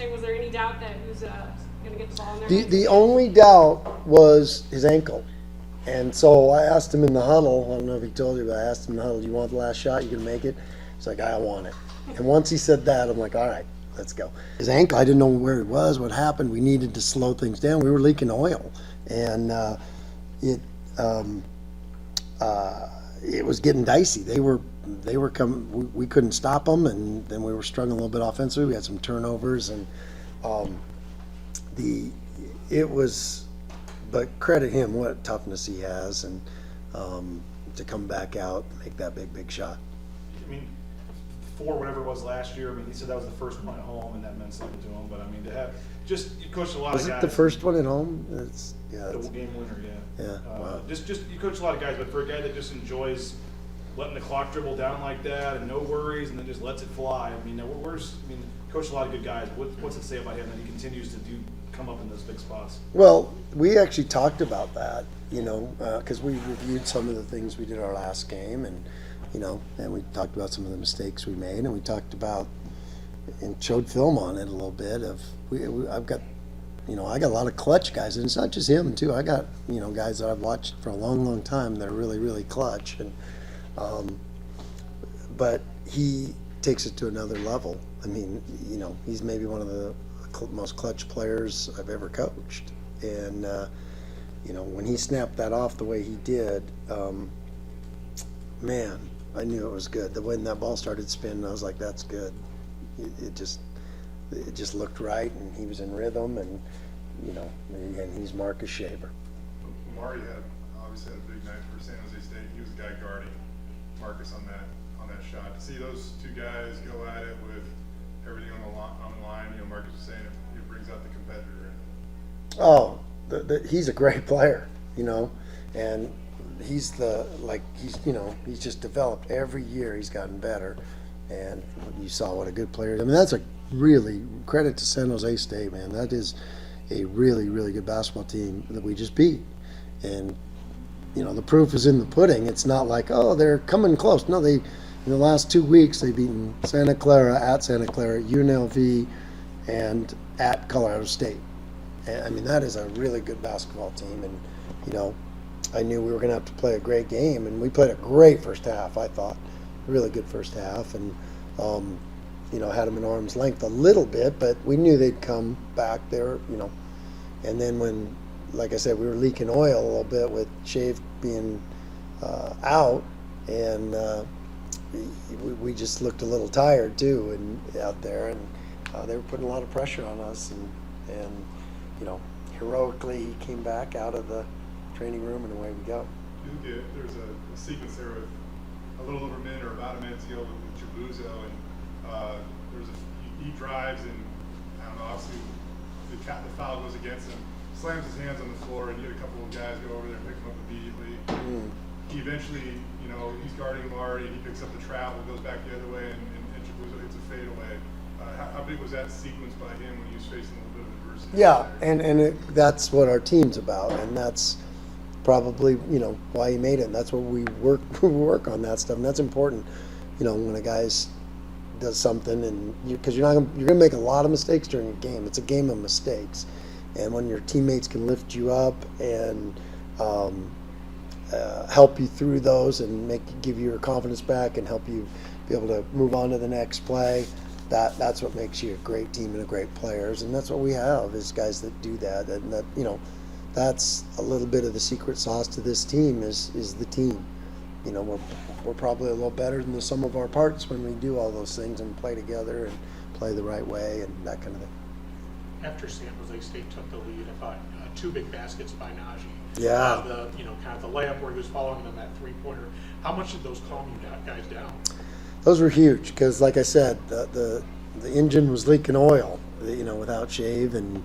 say, was there any doubt that he was going to get the ball in there? The only doubt was his ankle. And so I asked him in the huddle, I don't know if he told you, but I asked him in the huddle, do you want the last shot? You can make it? He's like, I want it. And once he said that, I'm like, all right, let's go. His ankle, I didn't know where it was, what happened. We needed to slow things down. We were leaking oil. And it was getting dicey. They were coming, we couldn't stop them, and then we were struggling a little bit offensively. We had some turnovers, and but credit him, what toughness he has, and to come back out, make that big shot. I mean, for whatever it was last year, I mean, he said that was the first one at home, and that meant something to him. But I mean, to have you coached a lot of guys. Was it the first one at home? The game winner, yeah. Yeah. Wow. Just you coach a lot of guys, but for a guy that just enjoys letting the clock dribble down like that and no worries, and then just lets it fly. I mean, coached a lot of good guys. What's it say about him that he continues to come up in those big spots? Well, we actually talked about that, because we reviewed some of the things we did our last game, and and we talked about some of the mistakes we made, and we talked about and showed film on it a little bit. I've got, I got a lot of clutch guys, and it's not just him too. I got guys that I've watched for a long time that are really clutch, and but he takes it to another level. I mean, he's maybe one of the most clutch players I've ever coached, and when he snapped that off the way he did, man, I knew it was good. When that ball started spinning, I was like, that's good. It just looked right, and he was in rhythm, and and he's Marcus Shaver. Marty obviously had a big night for San Jose State. He was the guy guarding Marcus on that shot. To see those two guys go at it with everything on the line, Marcus was saying it brings out the competitor in him. Oh, he's a great player, and he's just developed every year. He's gotten better, and you saw what a good player. I mean, that's a really credit to San Jose State, man. That is a really good basketball team that we just beat, and the proof is in the pudding. It's not like, oh, they're coming close. No, in the last 2 weeks they've beaten Santa Clara, at Santa Clara, UNLV, and at Colorado State. And, I mean, that is a really good basketball team, and I knew we were going to have to play a great game, and we played a great first half. I thought really good first half, and had them in arm's length a little bit, but we knew they'd come back there, and then when, like I said, we were leaking oil a little bit with Shave being out, and we just looked a little tired too, and out there, and they were putting a lot of pressure on us, and heroically he came back out of the training room, and away we go. There's a sequence there with a little over a minute or about a minute to go with Jabuzo, and he drives, and I don't know, obviously the foul goes against him, slams his hands on the floor, and you get a couple of guys go over there and pick him up immediately. He eventually, he's guarding Marty, and he picks up the travel, goes back the other way, and Jabuzo hits a fadeaway. How big was that sequence by him when he was facing a little bit of adversity? Yeah, and that's what our team's about, and that's probably why he made it. And that's what we work on, that stuff, and that's important. When a guy's does something, and because you're gonna make a lot of mistakes during a game. It's a game of mistakes, and when your teammates can lift you up and help you through those and give you your confidence back and help you be able to move on to the next play, that's what makes you a great team and a great players, and that's what we have is guys that do that, and that that's a little bit of the secret sauce to this team is the team. We're probably a little better than the sum of our parts when we do all those things and play together and play the right way and that kind of thing. After San Jose State took the lead, I thought 2 big baskets by Najee. Yeah. Kind of the layup where he was following them, that 3-pointer. How much did those calm you guys down? Those were huge because, like I said, the engine was leaking oil, without Shave, and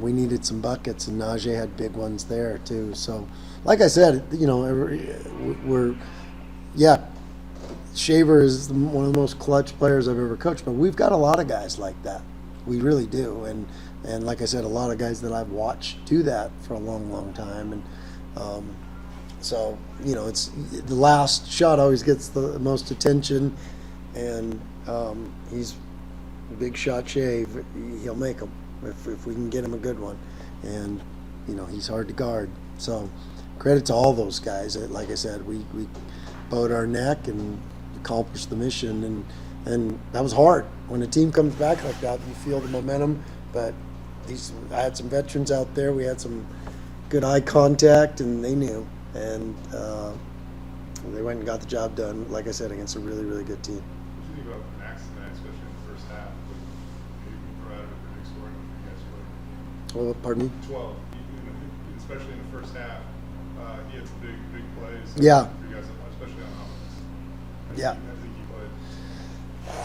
we needed some buckets, and Najee had big ones there too. So, like I said, Shaver is one of the most clutch players I've ever coached, but we've got a lot of guys like that. We really do, and like I said, a lot of guys that I've watched do that for a long time, and so it's the last shot always gets the most attention, and he's big shot shave, he'll make them if we can get him a good one. And, he's hard to guard. So credit to all those guys. Like I said, we bowed our neck and accomplished the mission. And that was hard. When a team comes back like that, you feel the momentum. But I had some veterans out there. We had some good eye contact, and they knew. And they went and got the job done, like I said, against a really, really good team. What do you think about Max tonight, especially in the first half? You provided a big scoring for you guys. Well, pardon me? 12, especially in the first half. He had some big plays. Yeah. For you guys, especially on offense. Yeah. I think he played.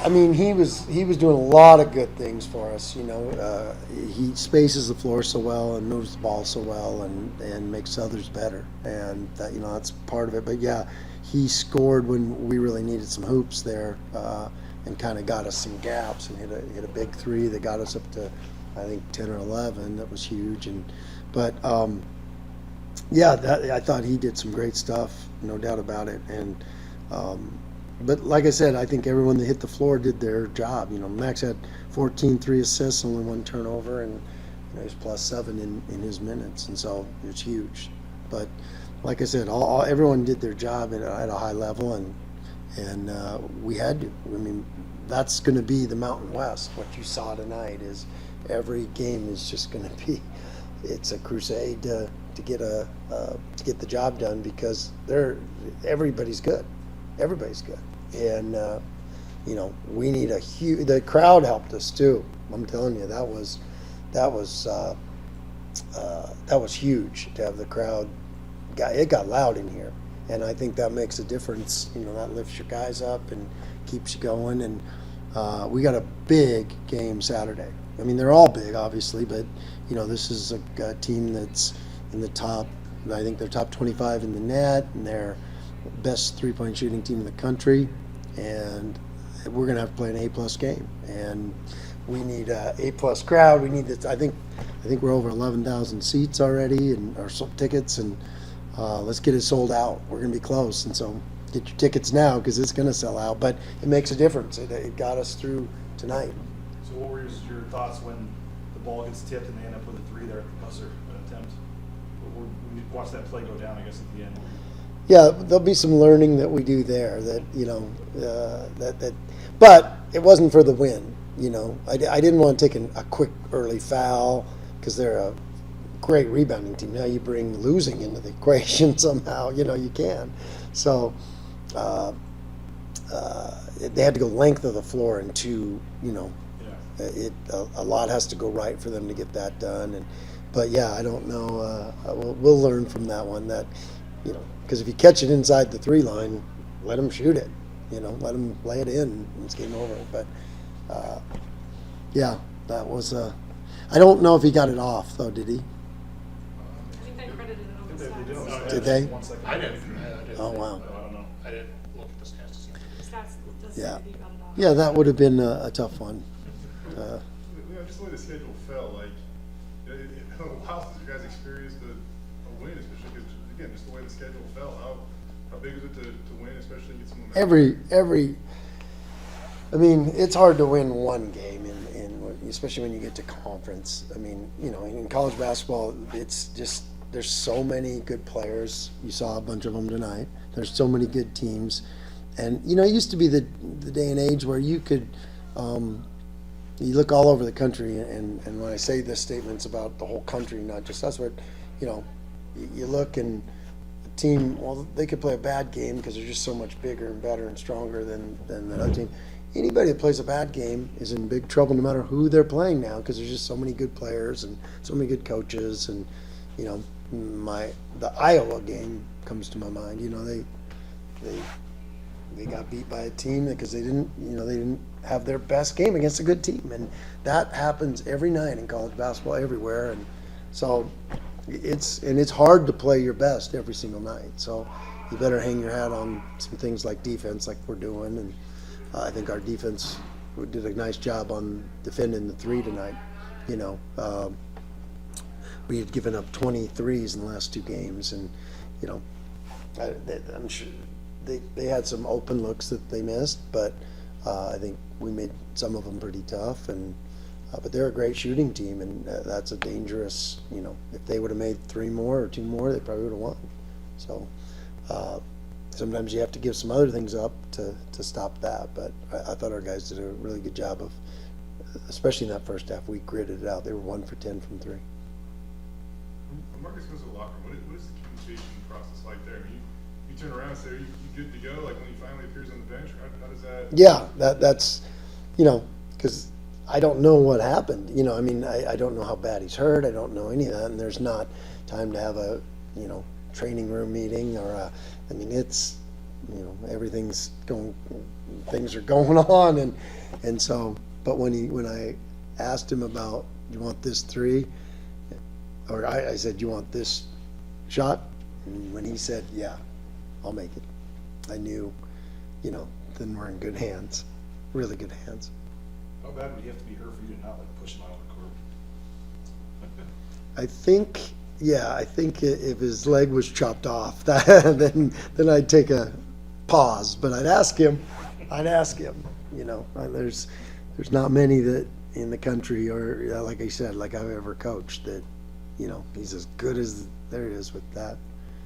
I mean, he was doing a lot of good things for us. He spaces the floor so well and moves the ball so well and makes others better. And that, that's part of it. But yeah, he scored when we really needed some hoops there, and kind of got us some gaps and hit a big three that got us up to, I think, 10 or 11. That was huge. But I thought he did some great stuff, no doubt about it. And but like I said, I think everyone that hit the floor did their job. Max had 14 assists, only 1 turnover, and he was +7 in his minutes, and so it's huge. But like I said, everyone did their job at a high level, and we had to. I mean, that's going to be the Mountain West. What you saw tonight is every game is just going to be. It's a crusade to get the job done, because everybody's good. Everybody's good. And, we need the crowd helped us too. I'm telling you, that was huge to have the crowd. It got loud in here. And I think that makes a difference. That lifts your guys up and keeps you going. And we got a big game Saturday. I mean, they're all big, obviously, but, this is a team that's in the top, I think they're top 25 in the net, and they're best three-point shooting team in the country, and we're going to have to play an A+ game, and we need a A+ crowd. We need this. I think we're over 11,000 seats already, and our tickets, and let's get it sold out. We're going to be close, and so get your tickets now, because it's going to sell out. But it makes a difference. It got us through tonight. So what were your thoughts when the ball gets tipped and they end up with a 3 there at the buzzer, an attempt? We watched that play go down, I guess, at the end. Yeah, there'll be some learning that we do there. But it wasn't for the win. I didn't want to take a quick early foul, because they're a great rebounding team. Now you bring losing into the equation somehow. You can. So they had to go length of the floor in 2. A lot has to go right for them to get that done. But yeah, I don't know. We'll learn from that one that. Because if you catch it inside the 3 line, let them shoot it. Let them lay it in, and it's game over. But yeah, that was. I don't know if he got it off though. Did he? I think they credited it on the They stats. Did they? I didn't. Oh, wow. I don't know. I didn't look at the stats to see. The stats does say Yeah. that he got it off. Yeah, that would have been a tough one. Just the way the schedule fell, like, in a while since you guys experienced a win, especially because, again, just the way the schedule fell. How big is it to win, especially get some momentum? I mean, it's hard to win one game especially when you get to conference. I mean, in college basketball, it's just, there's so many good players. You saw a bunch of them tonight. There's so many good teams. And, it used to be the day and age where you could, you look all over the country, and when I say this statement's about the whole country, not just us, but, you look and the team, well, they could play a bad game because they're just so much bigger and better and stronger than the other team. Anybody that plays a bad game is in big trouble no matter who they're playing now, because there's just so many good players and so many good coaches. And, the Iowa game comes to my mind. They got beat by a team because they didn't have their best game against a good team, and that happens every night in college basketball everywhere. And so it's hard to play your best every single night. So you better hang your hat on some things like defense, like we're doing. And I think our defense did a nice job on defending the 3 tonight. We had given up 23s in the last 2 games, and I'm sure they had some open looks that they missed, but I think we made some of them pretty tough, and but they're a great shooting team, and that's a dangerous, if they would have made 3 more or 2 more, they probably would have won. So sometimes you have to give some other things up to stop that, but I thought our guys did a really good job of, especially in that first half, we gritted it out. They were 1 for 10 from 3. When Marcus goes to the locker room, what is the communication process like there? I mean, you turn around and say, are you good to go? Like when he finally appears on the bench, how does that? Yeah, that's, because I don't know what happened. I mean, I don't know how bad he's hurt. I don't know any of that, and there's not time to have a, training room meeting or it's, everything's going, things are going on, and so, but when I asked him about, you want this 3, or I said, you want this shot? And when he said, yeah, I'll make it, I knew, then we're in good hands, really good hands. How bad would he have to be hurt for you to not like push him out on the court? I think if his leg was chopped off, then I'd take a pause. But I'd ask him. There's not many that in the country, or like I said, like I've ever coached, that he's as good as there is with that.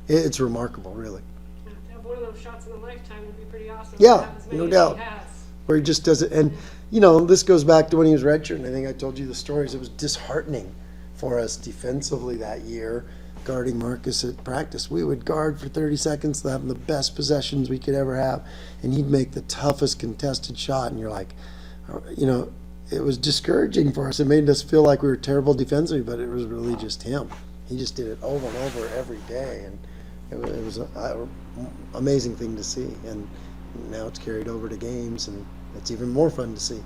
It's remarkable, really. To have one of those shots in a lifetime would be pretty awesome. Yeah, to have as many no as doubt. he has. Where he just does it, and this goes back to when he was redshirting. I think I told you the stories. It was disheartening for us defensively that year, guarding Marcus at practice. We would guard for 30 seconds, having the best possessions we could ever have, and he'd make the toughest contested shot, and you're like, it was discouraging for us. It made us feel like we were terrible defensively, but it was really just him. He just did it over and over every day, and it was an amazing thing to see. And now it's carried over to games, and it's even more fun to see.